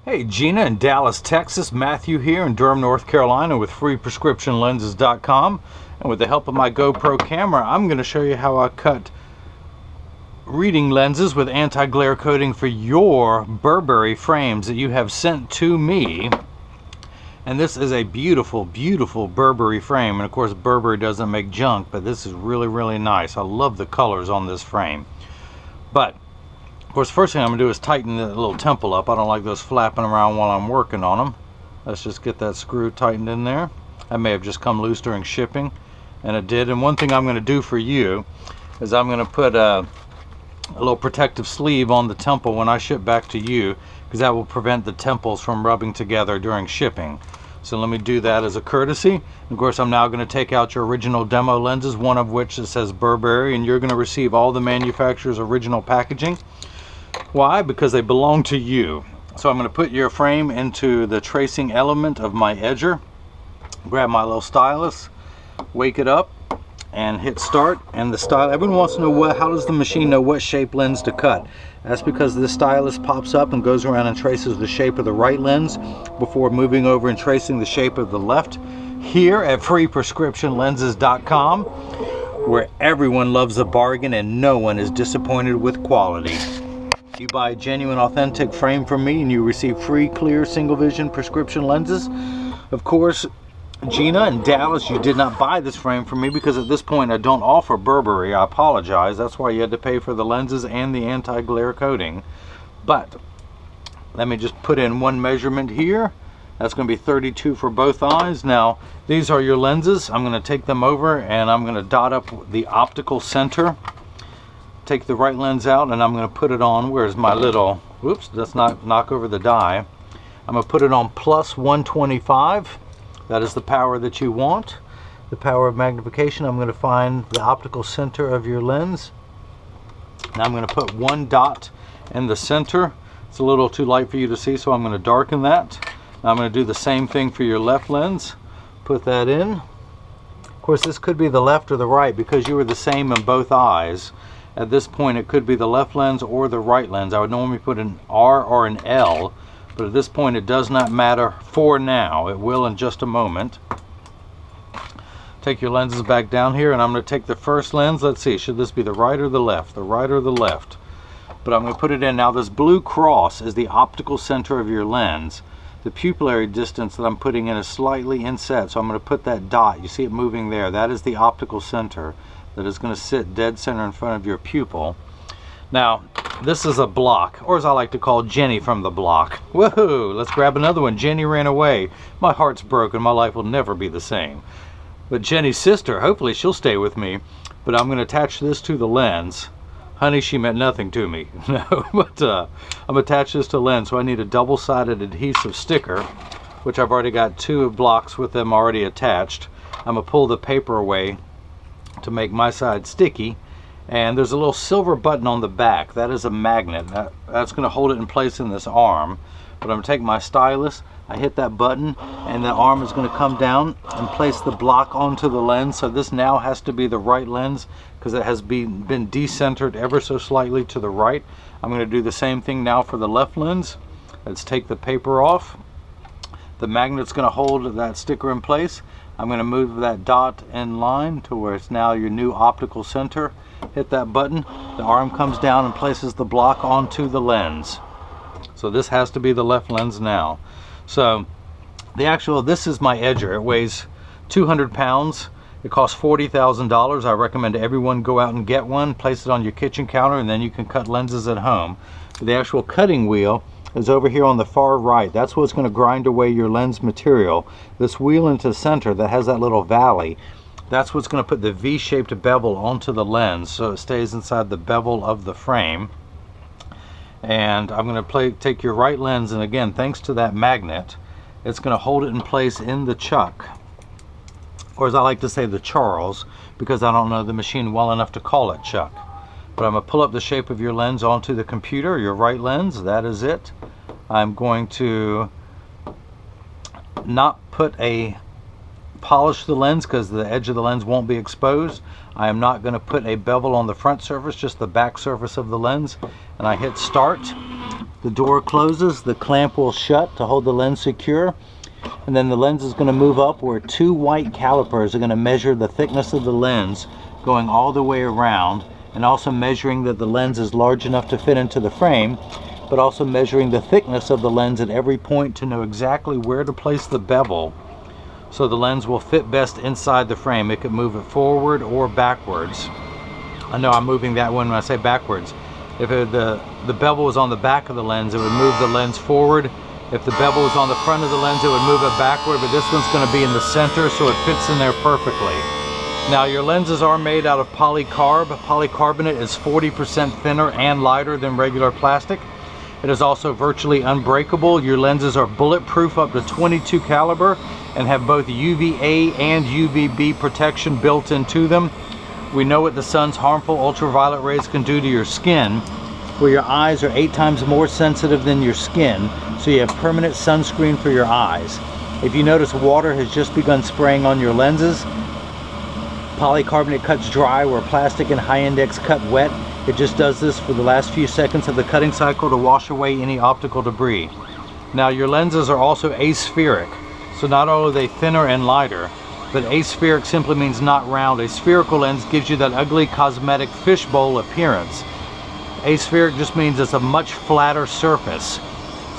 Hey, Gina in Dallas, Texas. Matthew here in Durham, North Carolina with freeprescriptionlenses.com. And with the help of my GoPro camera, I'm going to show you how I cut reading lenses with anti-glare coating for your Burberry frames that you have sent to me. And this is a beautiful, beautiful Burberry frame. And of course, Burberry doesn't make junk, but this is really, really nice. I love the colors on this frame. But of course, first thing I'm going to do is tighten the little temple up. I don't like those flapping around while I'm working on them. Let's just get that screw tightened in there. That may have just come loose during shipping, and it did. And one thing I'm going to do for you is I'm going to put a little protective sleeve on the temple when I ship back to you, because that will prevent the temples from rubbing together during shipping. So let me do that as a courtesy. Of course, I'm now going to take out your original demo lenses, one of which it says Burberry, and you're going to receive all the manufacturer's original packaging. Why? Because they belong to you. So I'm going to put your frame into the tracing element of my edger, grab my little stylus, wake it up, and hit start. And the style, everyone wants to know how does the machine know what shape lens to cut? That's because this stylus pops up and goes around and traces the shape of the right lens before moving over and tracing the shape of the left. Here at freeprescriptionlenses.com, where everyone loves a bargain and no one is disappointed with quality. You buy a genuine, authentic frame from me and you receive free, clear, single vision prescription lenses. Of course, Gina in Dallas, you did not buy this frame from me because at this point I don't offer Burberry. I apologize. That's why you had to pay for the lenses and the anti-glare coating. But let me just put in one measurement here. That's going to be 32 for both eyes. Now, these are your lenses. I'm going to take them over and I'm going to dot up the optical center. Take the right lens out and I'm going to put it on, where's my little, whoops, let's not knock over the die. I'm going to put it on plus 125. That is the power that you want. The power of magnification. I'm going to find the optical center of your lens. Now I'm going to put one dot in the center. It's a little too light for you to see, so I'm going to darken that. Now I'm going to do the same thing for your left lens. Put that in. Of course, this could be the left or the right because you were the same in both eyes. At this point, it could be the left lens or the right lens. I would normally put an R or an L, but at this point, it does not matter for now. It will in just a moment. Take your lenses back down here, and I'm going to take the first lens. Let's see, should this be the right or the left? The right or the left? But I'm going to put it in. Now, this blue cross is the optical center of your lens. The pupillary distance that I'm putting in is slightly inset, so I'm going to put that dot. You see it moving there. That is the optical center that is going to sit dead center in front of your pupil. Now, this is a block, or as I like to call Jenny from the block. Woohoo! Let's grab another one. Jenny ran away. My heart's broken. My life will never be the same. But Jenny's sister, hopefully she'll stay with me. But I'm going to attach this to the lens. Honey, she meant nothing to me. No, but I'm going to attach this to the lens, so I need a double-sided adhesive sticker, which I've already got two blocks with them already attached. I'm going to pull the paper away to make my side sticky, and there's a little silver button on the back. That is a magnet. That's going to hold it in place in this arm. But I'm going to take my stylus, I hit that button, and the arm is going to come down and place the block onto the lens. So this now has to be the right lens because it has been decentered ever so slightly to the right. I'm going to do the same thing now for the left lens. Let's take the paper off. The magnet's going to hold that sticker in place. I'm going to move that dot in line to where it's now your new optical center. Hit that button. The arm comes down and places the block onto the lens. So this has to be the left lens now. So this is my edger. It weighs 200 pounds. It costs $40,000. I recommend everyone go out and get one, place it on your kitchen counter, and then you can cut lenses at home. The actual cutting wheel is over here on the far right. That's what's going to grind away your lens material. This wheel into the center that has that little valley, that's what's going to put the V-shaped bevel onto the lens so it stays inside the bevel of the frame. And I'm going to take your right lens, and again, thanks to that magnet, it's going to hold it in place in the chuck, or as I like to say, the Charles, because I don't know the machine well enough to call it chuck. But I'm going to pull up the shape of your lens onto the computer, your right lens. That is it. I'm going to not polish the lens because the edge of the lens won't be exposed. I am not going to put a bevel on the front surface, just the back surface of the lens. And I hit start. the door closes, the clamp will shut to hold the lens secure, and then the lens is going to move up where two white calipers are going to measure the thickness of the lens going all the way around, and also measuring that the lens is large enough to fit into the frame, but also measuring the thickness of the lens at every point to know exactly where to place the bevel so the lens will fit best inside the frame. It could move it forward or backwards. I know I'm moving that one when I say backwards. If the bevel was on the back of the lens, it would move the lens forward. If the bevel was on the front of the lens, it would move it backward, but this one's going to be in the center, so it fits in there perfectly. Now, your lenses are made out of polycarb. Polycarbonate is 40% thinner and lighter than regular plastic. It is also virtually unbreakable. Your lenses are bulletproof up to 22 caliber and have both UVA and UVB protection built into them. We know what the sun's harmful ultraviolet rays can do to your skin, where your eyes are 8 times more sensitive than your skin, so you have permanent sunscreen for your eyes. If you notice water has just begun spraying on your lenses, polycarbonate cuts dry where plastic and high index cut wet. It just does this for the last few seconds of the cutting cycle to wash away any optical debris. Now, your lenses are also aspheric, so not only are they thinner and lighter, but aspheric simply means not round. A spherical lens gives you that ugly cosmetic fishbowl appearance. Aspheric just means it's a much flatter surface,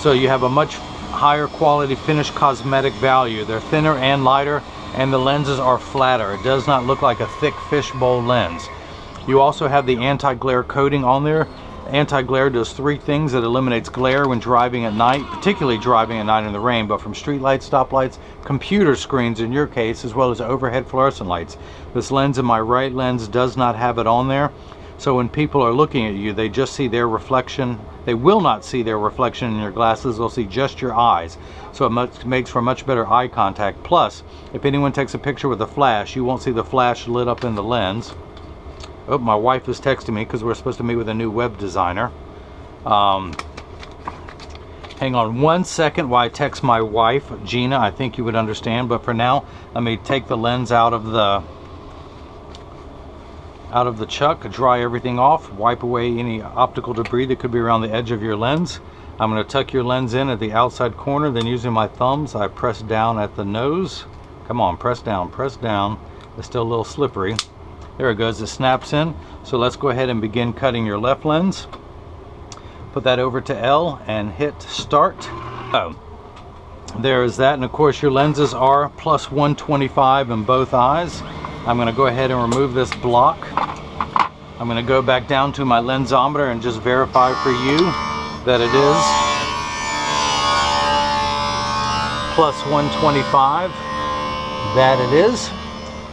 so you have a much higher quality finished cosmetic value. They're thinner and lighter, and the lenses are flatter. It does not look like a thick fishbowl lens. You also have the anti-glare coating on there. Anti-glare does 3 things. It eliminates glare when driving at night, particularly driving at night in the rain, but from street lights, stoplights, computer screens in your case, as well as overhead fluorescent lights. This lens in my right lens does not have it on there, so when people are looking at you, they just see their reflection. They will not see their reflection in your glasses. They'll see just your eyes, so it makes for much better eye contact. Plus, if anyone takes a picture with a flash, you won't see the flash lit up in the lens. Oh, my wife is texting me because we're supposed to meet with a new web designer. Hang on 1 second while I text my wife, Gina. I think you would understand, but for now, let me take the lens out of the chuck, dry everything off, wipe away any optical debris that could be around the edge of your lens. I'm going to tuck your lens in at the outside corner, then using my thumbs, I press down at the nose. Come on, press down, press down. It's still a little slippery. There it goes, it snaps in. So let's go ahead and begin cutting your left lens. Put that over to L and hit start. Oh, there is that, and of course your lenses are plus 125 in both eyes. I'm going to go ahead and remove this block. I'm going to go back down to my lensometer and just verify for you that it is plus 125. That it is.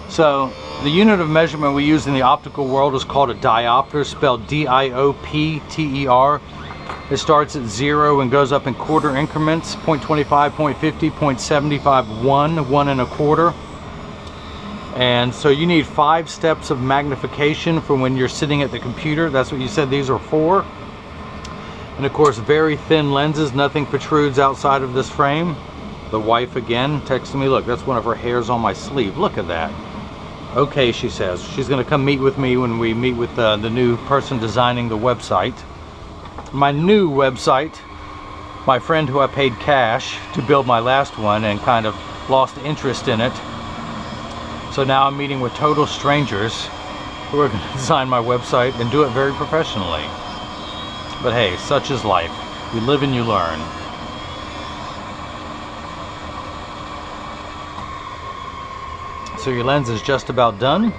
So the unit of measurement we use in the optical world is called a diopter, spelled D-I-O-P-T-E-R. It starts at 0 and goes up in quarter increments, 0.25, 0.50, 0.75, 1 1.25. And so you need 5 steps of magnification for when you're sitting at the computer. That's what you said these are for. And of course, very thin lenses, nothing protrudes outside of this frame. The wife again texted me, look, that's one of her hairs on my sleeve. Look at that. Okay, she says. She's going to come meet with me when we meet with the new person designing the website. My new website, my friend who I paid cash to build my last one and kind of lost interest in it. So now I'm meeting with total strangers who are going to design my website and do it very professionally. But hey, such is life. You live and you learn. So your lens is just about done.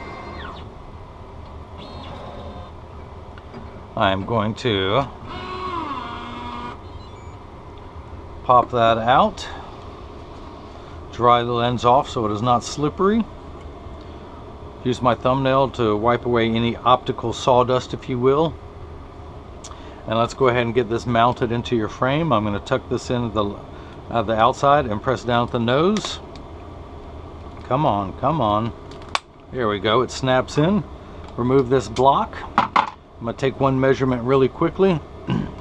I'm going to pop that out, dry the lens off so it is not slippery. Use my thumbnail to wipe away any optical sawdust, if you will. And let's go ahead and get this mounted into your frame. I'm going to tuck this in the outside and press down at the nose. Come on, come on. There we go, it snaps in. Remove this block. I'm going to take one measurement really quickly.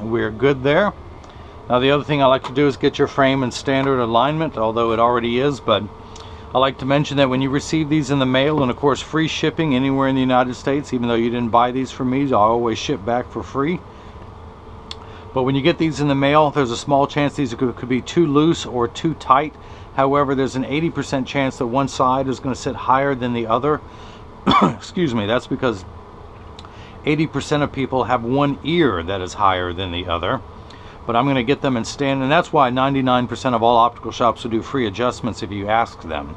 We're good there. Now the other thing I like to do is get your frame in standard alignment, although it already is, but I like to mention that when you receive these in the mail, and of course free shipping anywhere in the United States, even though you didn't buy these from me, I always ship back for free. But when you get these in the mail, there's a small chance these could be too loose or too tight. However, there's an 80% chance that one side is going to sit higher than the other. Excuse me, that's because 80% of people have one ear that is higher than the other. But I'm going to get them in stand, and that's why 99% of all optical shops will do free adjustments if you ask them.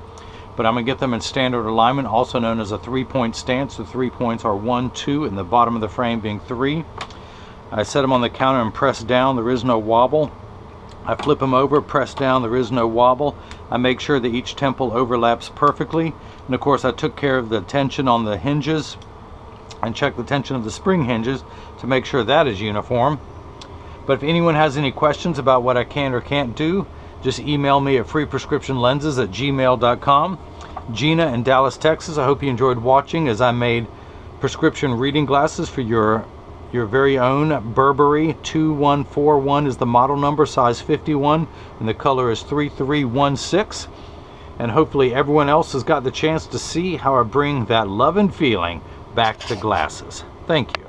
But I'm going to get them in standard alignment, also known as a 3-point stance. The 3 points are 1, 2, and the bottom of the frame being 3. I set them on the counter and press down. There is no wobble. I flip them over, press down, there is no wobble. I make sure that each temple overlaps perfectly. And of course I took care of the tension on the hinges and checked the tension of the spring hinges to make sure that is uniform. But if anyone has any questions about what I can or can't do, just email me at freeprescriptionlenses@gmail.com. Gina in Dallas, Texas, I hope you enjoyed watching as I made prescription reading glasses for your very own Burberry. 2141 is the model number, size 51, and the color is 3316. And hopefully everyone else has got the chance to see how I bring that love and feeling back to glasses. Thank you.